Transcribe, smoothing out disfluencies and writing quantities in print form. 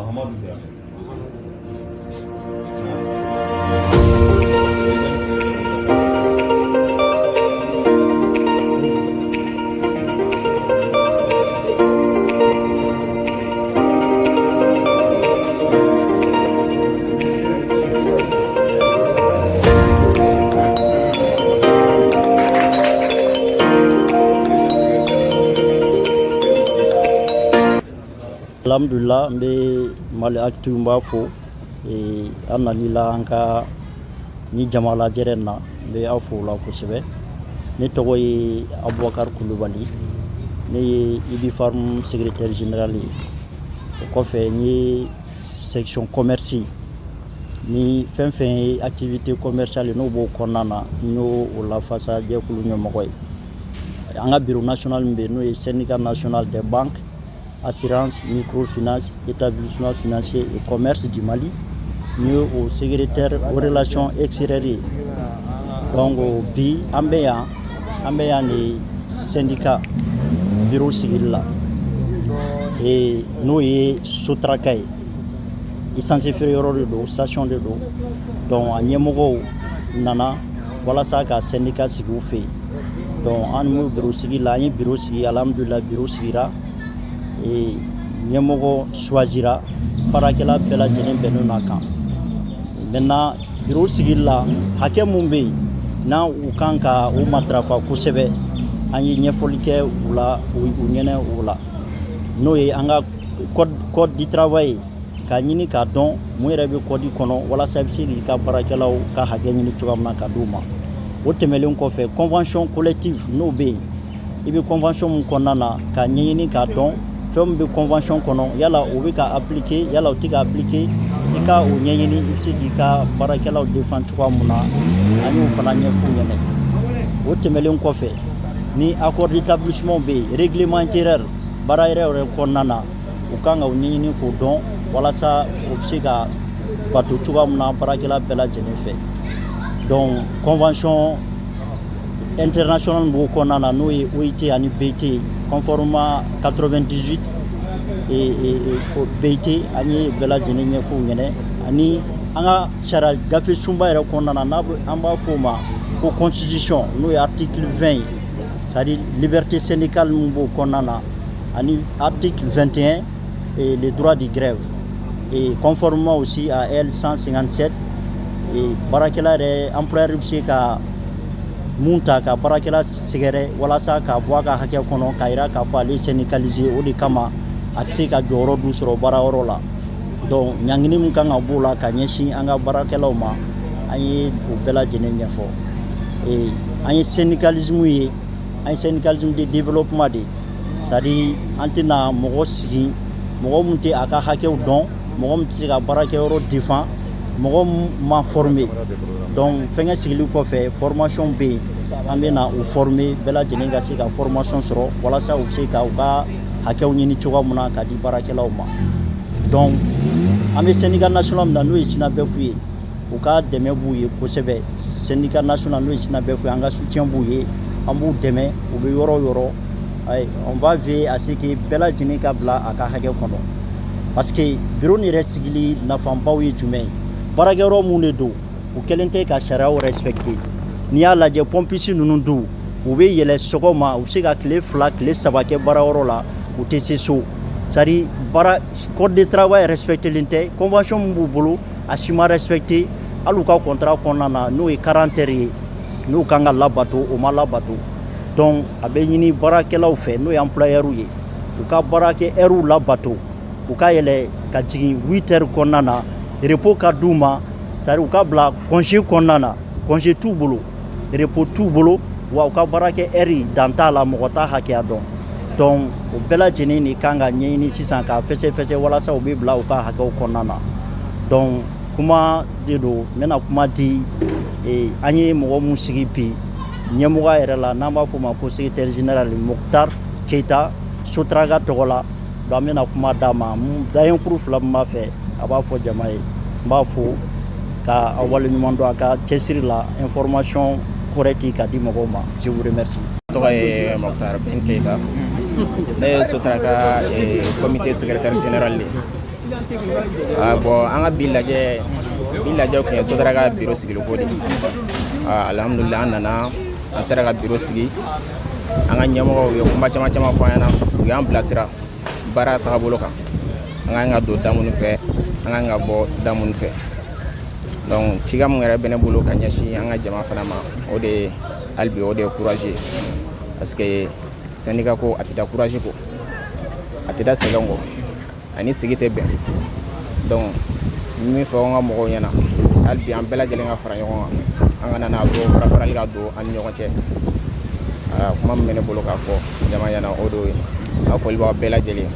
Mahamadou Dramé. Alhamdulillah, mbe mali actu mbafo e analila anka ni jamala jerenna mbe afo la kusebe ni togo ye Aboubacar Coulibaly ni ibi farm secrétaire général ko fe ni section commerce ni fenfen activité commerciale no bo konana no la fasa je kulu nyomoy anga bureau national mbe no syndicat national des banques, assurance, microfinance, établissement financier et commerce du Mali, mieux au secrétaire aux relations extérieures. Donc, bi ambeya ni syndicat bureau civil là. Et nous y sotrakai. Essence inférieure de l'eau, station de l'eau. Donc, à Nyemogo, nana, voilà ça qu'a syndicat si vous fait. Donc, en bureau civil là, bureau civil, alhamdulillah, bureau civil là. Et Nyemogo choisira parakela bela jenen benu nakan. Maintenant bureau sigil la hake mumbe na ukanka o matrafa kusebe anyi nyefolike ula unyene ula no ye anga code du travail ka nyini ka don mu yere be code kono wala sabsi ka parakela ka hake nyini tugamna ka duma o temelen ko fe convention collective no be ibe convention mun konana ka nyini ka don femme de convention kono yala o be ka appliquer yala o ti ka appliquer e ka o nyeyini ibsi di ka barakela o defend kwa muna ani o fana nyefu nyene o temelen ko fe ni accord d'établissement be règlement intérieur barayre o konana o kanga o nyeyini ko don wala sa o bsi ka batu tuwa muna barakela bela jene fe donc convention international bo konana no e OIT ani BT conformément 98 et BT ani bela jene nyefu ngene ani anga chara gafe sumba era konana na amba foma ko constitution no e article 20 c'est-à-dire liberté syndicale mbo konana ani article 21 et les droits de grève et conformément aussi à L157 et barakela re employeur ka munta ka barakela sigere wala sa ka boaka hake kono kaira ka fa les syndicaliser o de kama atsika joro du soro baraworo la donc nyangini mun kan abula ka nyeshi anga barakela ma ayi o bela jene nyefo et ayi syndicalisme yi ayi syndicalisme de développement de sadi antina mogo sigi mogo munte aka hake don mogo mti ka barakelo défend mogo ma formé donc fenga sigili ko fe formation be amena ou former bela jenenga se ka formation soro wala sa ou se ka uga hakew nyini choga muna ka di barakela uma donc ame syndicat national na no isina befuye uka deme buye ko sebe syndicat national no isina befuye anga soutien buye ambu deme ou be yoro ay on va veiller à ce que bela jenenga bla aka hake kono parce que bureau ni resigili na fambaw ye jumay barakero mune do ou kelente ka sharia o respecter ni ala je pompisi nunundu ou be yele sogoma ou se ka clé fla clé sabake baraworo la ou tcso sari bara code de travail respecter l'inte convention mbubulu asima respecter aluka contrat konana no e 40 heures no kanga labato o malabato donc abe yini barakela ou fe no employeur ye ou ka barake eru labato ou ka yele ka tigi 8 heures konana repos ka duma sari uka bla congé konana congé tout bolo repos tout bolo wa uka barake eri danta la mogota hake adon donc o bela jeni ni kanga nyini sisan ka fese wala sa obi bla uka hake konana donc kuma dedo mena kuma di e anyi mogo musigi pi nyemoga era la namba fuma ko secrétaire général Mokhtar Keita sotraga togola do mena kuma dama dayen proof la ma fe aba fo jamae mba fo ka awal nyumondo aka chesiri la information correcte ka di mogoma. Je vous remercie. Mokhtar Ben Keita ne Sotraka comité secrétaire général le bon an ka bi lajɛ kun ye Sotraka bureau sigili ko de alhamdulillah an nana an sera ka bureau sigi an ka ɲɛmɔgɔw ye kuma caman fɔ an ɲɛna u y'an bilasira baara tagabolo kan an kan ka don da minnu fɛ an kan ka bɔ da minnu fɛ donc ciga mun yɛrɛ bɛ ne bolo ka ɲɛsin an ka jama fana ma o de hali bi o de ye courage ye parce que syndicat ko a tɛ taa courage ko a tɛ taa sɛgɛn kɔ ani sigi tɛ bɛn donc min fɔ an ka mɔgɔw ɲɛna hali bi an bɛɛ lajɛlen ka fara ɲɔgɔn kan an kana n'a to farafarali ka don an ni ɲɔgɔn cɛ kuma min bɛ ne bolo k'a fɔ jama ɲɛna o de ye a fɔli b'aw bɛɛ lajɛlen